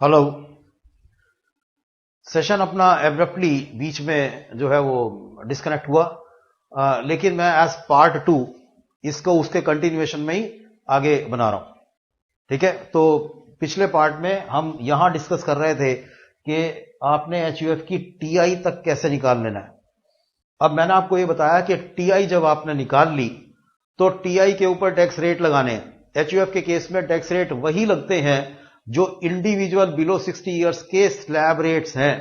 Hello. Session अपना abruptly बीच में जो है वो डिस्कनेक्ट हुआ, लेकिन मैं एज पार्ट 2 इसको उसके कंटिन्यूएशन में ही आगे बना रहा हूं। ठीक है, तो पिछले पार्ट में हम यहां डिस्कस कर रहे थे कि आपने एचयूएफ की टीआई तक कैसे निकाल लेना है। अब मैंने आपको ये बताया कि टीआई जब आपने निकाल ली तो टीआई के ऊपर टैक्स रेट लगाने हैं। एचयूएफ के केस में टैक्स रेट वही लगते हैं जो इंडिविजुअल बिलो 60 इयर्स के स्लैब रेट्स हैं।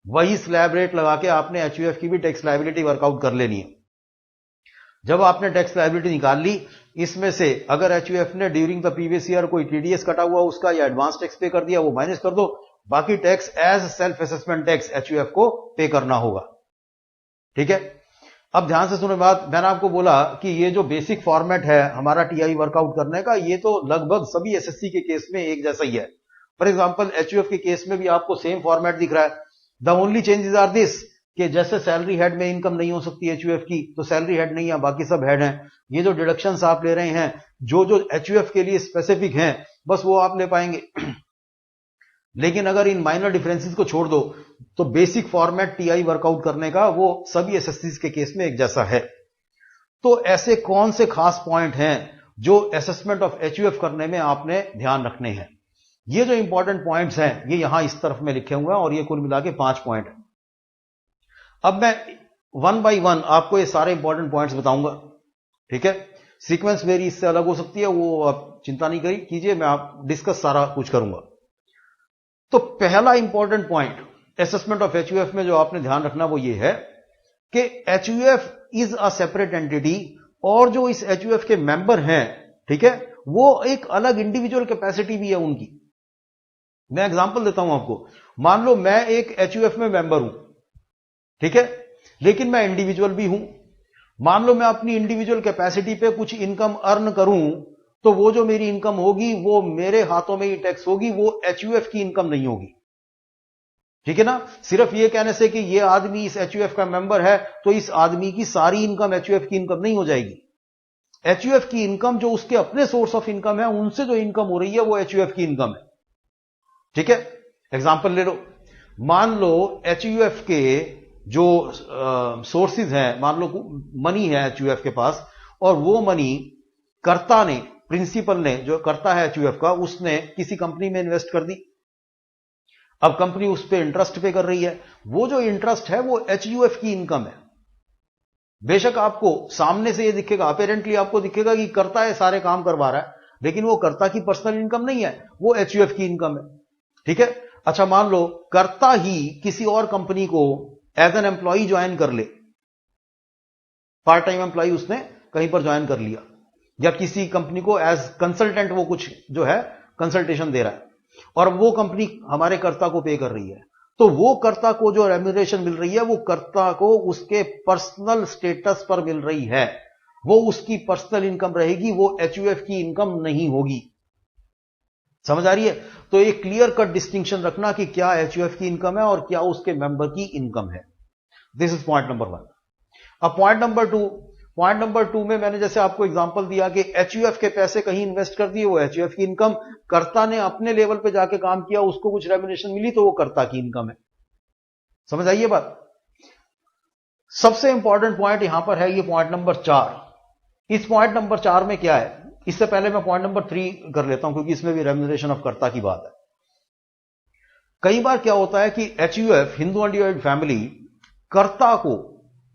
वही स्लैब रेट लगा के आपने एचयूएफ की भी टैक्स लायबिलिटी वर्कआउट कर लेनी है। जब आपने टैक्स लायबिलिटी निकाल ली, इसमें से अगर एचयूएफ ने ड्यूरिंग द प्रीवियस ईयर कोई टीडीएस कटा हुआ उसका या एडवांस टैक्स पे कर दिया, वो माइनस कर दो। बाकी tax as self assessment tax HUF को पे करना होगा। ठीक है, अब ध्यान से सुनो बात। मैंने आपको बोला कि ये जो बेसिक फॉर्मेट है हमारा टीआई वर्कआउट करने का, ये तो लगभग सभी एसएससी के केस में एक जैसा ही है। फॉर एग्जांपल एचयूएफ के केस में भी आपको सेम फॉर्मेट दिख रहा है। The only changes are this कि जैसे सैलरी हेड में इनकम नहीं हो सकती एचयूएफ की, तो सैलरी हेड नहीं है, बाकी सब हेड हैं। ये जो डिडक्शंस आप ले रहे हैं जो जो एचयूएफ के लिए स्पेसिफिक हैं, बस वो आप ले पाएंगे। लेकिन अगर इन माइनर डिफरेंसेस को छोड़ दो तो बेसिक फॉर्मेट टीआई वर्कआउट करने का वो सभी एसएससी के केस में एक जैसा है। तो ऐसे कौन से खास पॉइंट हैं जो असेसमेंट ऑफ एचयूएफ करने में आपने ध्यान रखने हैं? ये जो इंपॉर्टेंट पॉइंट्स हैं ये यहां इस तरफ में लिखे हुए हैं और ये कुल मिला के 5 पॉइंट है। अब मैं 1 बाय 1 आपको ये सारे इंपॉर्टेंट पॉइंट्स बताऊंगा। ठीक है, सीक्वेंस मेरी इससे अलग हो सकती है, वो आप चिंता नहीं कीजिए, मैं आप डिस्कस सारा कुछ करूंगा। तो पहला important point assessment of HUF में जो आपने ध्यान रखना वो ये है कि HUF is a separate entity, और जो इस एचयूएफ के मेंबर हैं, ठीक है, वो एक अलग इंडिविजुअल कैपेसिटी भी है उनकी। मैं एग्जांपल देता हूं आपको। मान लो मैं एक एचयूएफ में मेंबर हूं, ठीक है, लेकिन मैं इंडिविजुअल भी हूं। मान लो मैं अपनी इंडिविजुअल कैपेसिटी पे कुछ इनकम अर्न करूं, तो वो जो मेरी इनकम होगी वो मेरे हाथों में ही टैक्स होगी, वो एचयूएफ की इनकम नहीं होगी। ठीक है ना? सिर्फ ये कहने से कि ये आदमी इस एचयूएफ का मेंबर है तो इस आदमी की सारी इनकम एचयूएफ की इनकम नहीं हो जाएगी। एचयूएफ की इनकम जो उसके अपने सोर्स ऑफ इनकम है, उनसे जो इनकम हो रही है वो एचयूएफ की इनकम है। ठीक है, एग्जांपल ले लो। मान लो एचयूएफ के जो सोर्सेज हैं, मान लो मनी है एचयूएफ के पास, और वो मनी कर्ता ने, प्रिंसिपल ने, जो कर्ता है एचयूएफ का, उसने किसी कंपनी में इन्वेस्ट कर दी। अब कंपनी उस पर इंटरेस्ट पे कर रही है। वो जो इंटरेस्ट है वो एचयूएफ की इनकम है। बेशक आपको सामने से ये दिखेगा, अपेरेंटली आपको दिखेगा कि कर्ता है सारे काम करवा रहा है, लेकिन वो कर्ता की पर्सनल इनकम नहीं है, वो एचयूएफ की इनकम है। ठीक है, अच्छा मान लो कर्ता ही किसी और कंपनी को एज एन एम्प्लॉई ज्वाइन कर ले, पार्ट टाइम एम्प्लॉई उसने कहीं पर ज्वाइन कर लिया, या किसी कंपनी को एज कंसल्टेंट वो कुछ जो है कंसल्टेशन दे रहा है, और वो कंपनी हमारे कर्ता को पे कर रही है। तो वो कर्ता को जो रेम्यूनरेशन मिल रही है वो कर्ता को उसके पर्सनल स्टेटस पर मिल रही है, वो उसकी पर्सनल इनकम रहेगी, वो एचयूएफ की इनकम नहीं होगी। समझ आ रही है? तो एक क्लियर कट डिस्टिंक्शन रखना कि क्या एचयूएफ की इनकम है और क्या उसके मेंबर की इनकम है। This is point number 1। अब पॉइंट नंबर 2 में मैंने जैसे आपको एग्जांपल दिया कि एचयूएफ के पैसे कहीं इन्वेस्ट कर दिए, वो एचयूएफ की इनकम। कर्ता ने अपने लेवल पे जाके काम किया, उसको कुछ रेम्यूनरेशन मिली, तो वो कर्ता की इनकम है। समझ आइए बात? सबसे इंपॉर्टेंट पॉइंट यहां पर है ये पॉइंट नंबर 4। इस पॉइंट नंबर 4 में क्या है, इससे पहले मैं पॉइंट नंबर 3 कर लेता हूं, क्योंकि इसमें भी रेम्यूनरेशन ऑफ कर्ता की बात है। कई बार क्या होता है कि एचयूएफ, हिंदू अनडिवाइडेड फैमिली, कर्ता को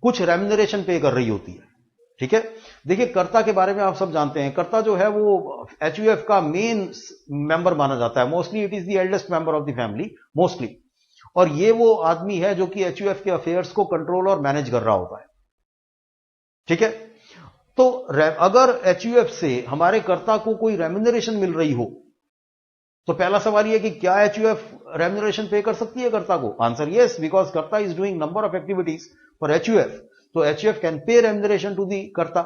कुछ रेम्यूनरेशन पे कर रही होती है। ठीक है, देखिए कर्ता के बारे में आप सब जानते हैं। कर्ता जो है वो एचयूएफ का मेन मेंबर माना जाता है। Mostly it is the eldest member of the family, mostly. और ये वो आदमी है जो कि एचयूएफ के अफेयर्स को कंट्रोल और मैनेज कर रहा होता है। ठीक है, तो अगर एचयूएफ से हमारे कर्ता को कोई रेम्यूनरेशन मिल रही हो, तो पहला सवाल यह कि क्या एचयूएफ रेम्यूनरेशन पे कर सकती है कर्ता को? Answer yes, because karta is doing number of activities for HUF, तो HUF can pay remuneration to the karta.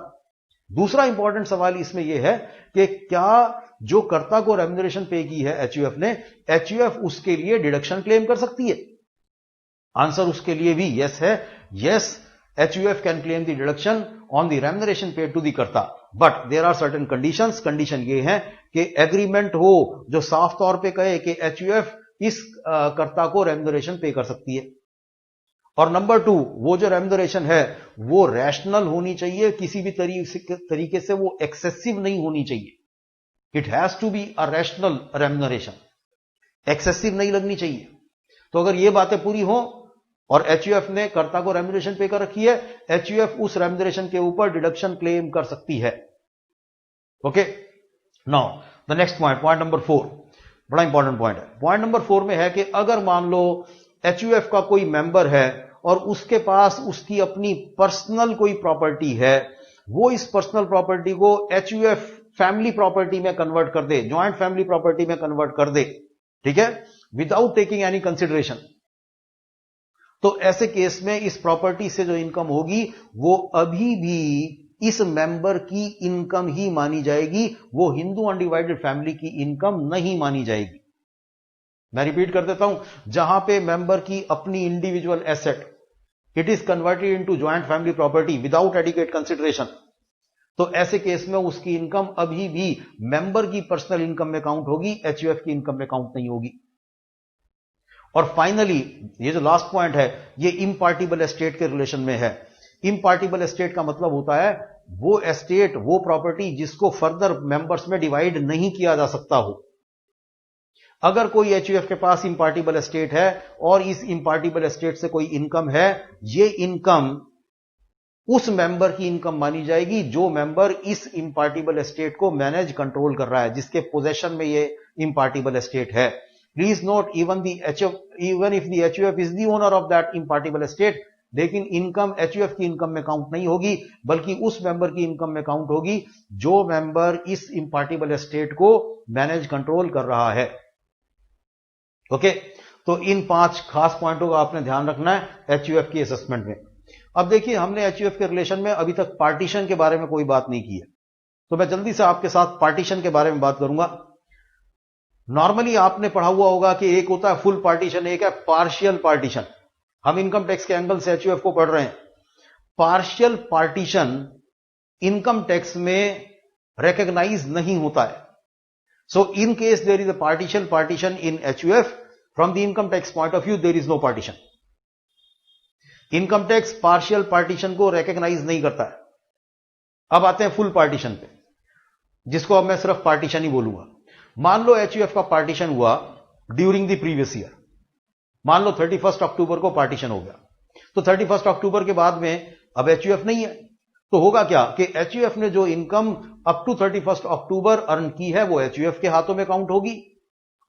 दूसरा इंपॉर्टेंट सवाल इसमें यह है कि क्या जो कर्ता को रेम्यूनरेशन पे की है एचयूएफ ने, एचयूएफ उसके लिए डिडक्शन क्लेम कर सकती है? आंसर उसके लिए भी यस है। Yes, HUF can claim the deduction on the remuneration paid to the कर्ता, but there are certain conditions. Condition ये है कि एग्रीमेंट हो जो साफ तौर पे कहे कि HUF इस कर्ता को रेम्यूनरेशन पे कर सकती है, और नंबर 2, वो जो रेम्यूनरेशन है वो रैशनल होनी चाहिए, किसी भी तरीके से वो एक्सेसिव नहीं होनी चाहिए. It has to be a rational remuneration, excessive नहीं लगनी चाहिए. तो अगर ये बातें पूरी हो और HUF ने कर्ता को रेम्यूनरेशन पे कर रखी है, HUF उस रेम्यूनरेशन के ऊपर डिडक्शन क्लेम कर सकती है. Okay, now the next point, point number 4, बड़ा इंपॉर्टेंट पॉइंट है. पॉइंट नंबर 4 में है कि अगर मान लो HUF का कोई मेंबर है और उसके पास उसकी अपनी पर्सनल कोई प्रॉपर्टी है, वो इस पर्सनल प्रॉपर्टी को HUF फैमिली प्रॉपर्टी में कन्वर्ट कर दे, ज्वाइंट फैमिली प्रॉपर्टी में कन्वर्ट कर दे, ठीक है, विदाउट टेकिंग एनी कंसिडरेशन, तो ऐसे केस में इस प्रॉपर्टी से जो इनकम होगी वो अभी भी इस मेंबर की इनकम ही मानी जाएगी, वो हिंदू अनडिवाइडेड फैमिली की इनकम नहीं मानी जाएगी. मैं रिपीट कर देता हूं, जहां पे मेंबर की अपनी individual asset it is converted into joint family property without adequate consideration, तो ऐसे केस में उसकी इनकम अभी भी मेंबर की पर्सनल इनकम में काउंट होगी, HUF की इनकम में काउंट नहीं होगी. और फाइनली ये जो लास्ट पॉइंट है ये इम्पार्टिबल एस्टेट के रिलेशन में है. इम्पार्टिबल एस्टेट का मतलब होता है वो एस्टेट, वो प्रॉपर्टी जिसको फर्दर मेंबर्स में डिवाइड नहीं किया जा सकता हो. अगर कोई HUF के पास इम्पार्टिबल एस्टेट है और इस इम्पार्टिबल एस्टेट से कोई इनकम है, ये इनकम उस मेंबर की इनकम मानी जाएगी जो मेंबर इस इम्पार्टिबल एस्टेट को मैनेज कंट्रोल कर रहा है, जिसके पोजेशन में ये इम्पार्टिबल एस्टेट है. Please note, even if the HUF is the owner of that इम्पार्टिबल estate, लेकिन इनकम HUF की इनकम में काउंट नहीं होगी, बल्कि उस मेंबर की इनकम में काउंट होगी जो मेंबर इस इम्पार्टिबल एस्टेट को मैनेज कंट्रोल कर रहा है. ओके, तो इन 5 खास पॉइंटों का आपने ध्यान रखना है HUF की असेसमेंट में. अब देखिए, हमने HUF के रिलेशन में अभी तक पार्टीशन के बारे में कोई बात नहीं की है, तो मैं जल्दी से आपके साथ पार्टीशन के बारे में बात करूंगा. नॉर्मली आपने पढ़ा हुआ होगा कि एक होता है फुल पार्टीशन, एक है पार्शियल पार्टीशन. हम इनकम टैक्स के एंगल से HUF को पढ़ रहे हैं. पार्शियल पार्टीशन इनकम टैक्स में रिकॉग्नाइज नहीं होता है. So in case there is a partition in HUF, from the income tax point of view there is no partition. Income tax partial partition को रिकॉग्नाइज नहीं करता है. अब आते हैं फुल पार्टीशन पे, जिसको अब मैं सिर्फ पार्टीशन ही बोलूंगा. मान लो HUF का पार्टीशन हुआ ड्यूरिंग द प्रीवियस ईयर, मान लो 31 अक्टूबर को पार्टीशन हो गया, तो 31 अक्टूबर के बाद में अब HUF नहीं है, तो होगा क्या कि HUF ने जो income up to 31 October earn की है वो HUF के हाथों में काउंट होगी,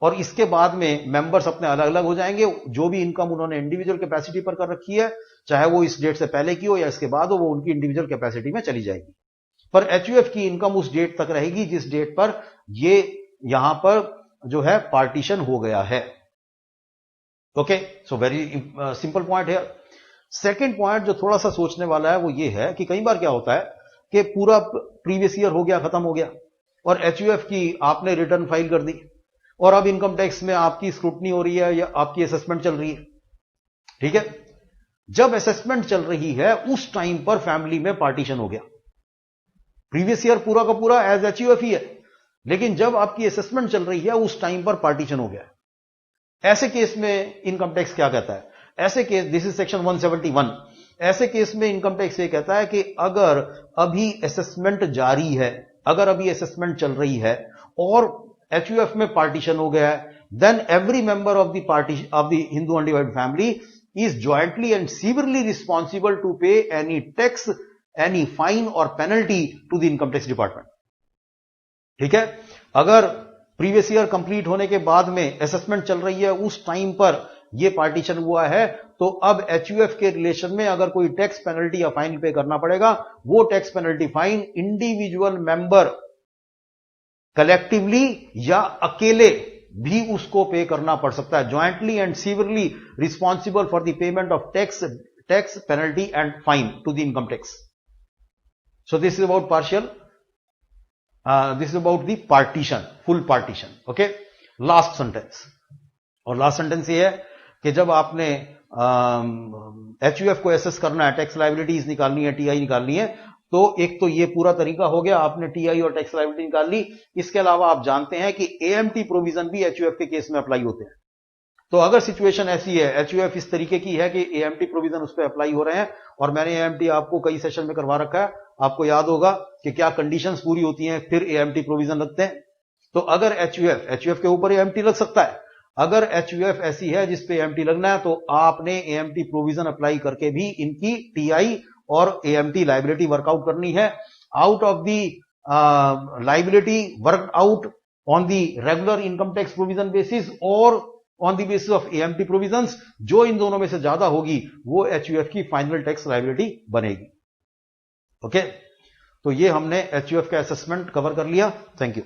और इसके बाद में मेंबर्स अपने अलग अलग हो जाएंगे. जो भी इनकम उन्होंने इंडिविजुअल कैपेसिटी पर कर रखी है, चाहे वो इस डेट से पहले की हो या इसके बाद हो, वो उनकी इंडिविजुअल कैपेसिटी में चली जाएगी. पर HUF की इनकम उस डेट तक रहेगी जिस डेट पर ये यहां पर जो है पार्टीशन हो गया है. Okay, so very simple point है. सेकेंड पॉइंट जो थोड़ा सा सोचने वाला है वो ये है कि कई बार क्या होता है कि पूरा प्रीवियस ईयर हो गया, खत्म हो गया, और HUF की आपने रिटर्न फाइल कर दी, और अब इनकम टैक्स में आपकी स्क्रूटनी हो रही है या आपकी असेसमेंट चल रही है. ठीक है, जब असेसमेंट चल रही है उस टाइम पर फैमिली में पार्टीशन हो गया. प्रीवियस ईयर पूरा का पूरा एज HUF ही है, लेकिन जब आपकी असेसमेंट चल रही है उस टाइम पर पार्टीशन हो गया. ऐसे केस में इनकम टैक्स क्या कहता है? ऐसे केस, दिस इज सेक्शन 171, ऐसे केस में इनकम टैक्स ये कहता है कि अगर अभी असेसमेंट जारी है, अगर अभी असेसमेंट चल रही है और HUF में पार्टीशन हो गया है, then every member of the party of the Hindu undivided family is jointly and severally responsible to pay any tax, any fine or penalty to the income tax department. ठीक है, अगर प्रीवियस ईयर कंप्लीट होने के बाद में assessment चल रही है, उस टाइम पर यह पार्टीशन हुआ है, तो अब HUF के रिलेशन में अगर कोई टैक्स पेनल्टी या फाइन पे करना पड़ेगा, वो tax penalty fine individual member collectively या अकेले भी उसको पे करना पड़ सकता है. Jointly and severally responsible for the payment of tax penalty and fine to the income tax. So this is about partial, this is about the partition, full partition. Okay, last sentence, और last sentence ये है कि जब आपने HUF को assess करना है, tax liabilities निकालनी है, TI निकालनी है, तो एक तो ये पूरा तरीका हो गया, आपने TI और टैक्स लायबिलिटी निकाल ली। इसके अलावा आप जानते हैं कि AMT प्रोविजन भी HUF के केस में अप्लाई होते हैं। तो अगर सिचुएशन ऐसी है, HUF इस तरीके की है कि AMT प्रोविजन उस पर अप्लाई हो रहे हैं, और मैंने AMT आपको कई सेशन में करवा रखा है, आपको याद होगा कि क्या कंडीशंस पूरी होती हैं फिर AMT प्रोविजन लगते हैं। तो अगर HUF के ऊपर AMT लग सकता है, अगर HUF ऐसी है जिसपे AMT लगना है, तो आपने AMT प्रोविजन अप्लाई करके भी इनकी TI और AMT लाइबिलिटी वर्कआउट करनी है। Out of the liability work out on the regular income tax provision basis और on the basis of AMT provisions, जो इन दोनों में से ज्यादा होगी वो HUF की फाइनल टैक्स लाइबिलिटी बनेगी। ओके, तो ये हमने HUF का असेसमेंट कवर कर लिया। Thank you.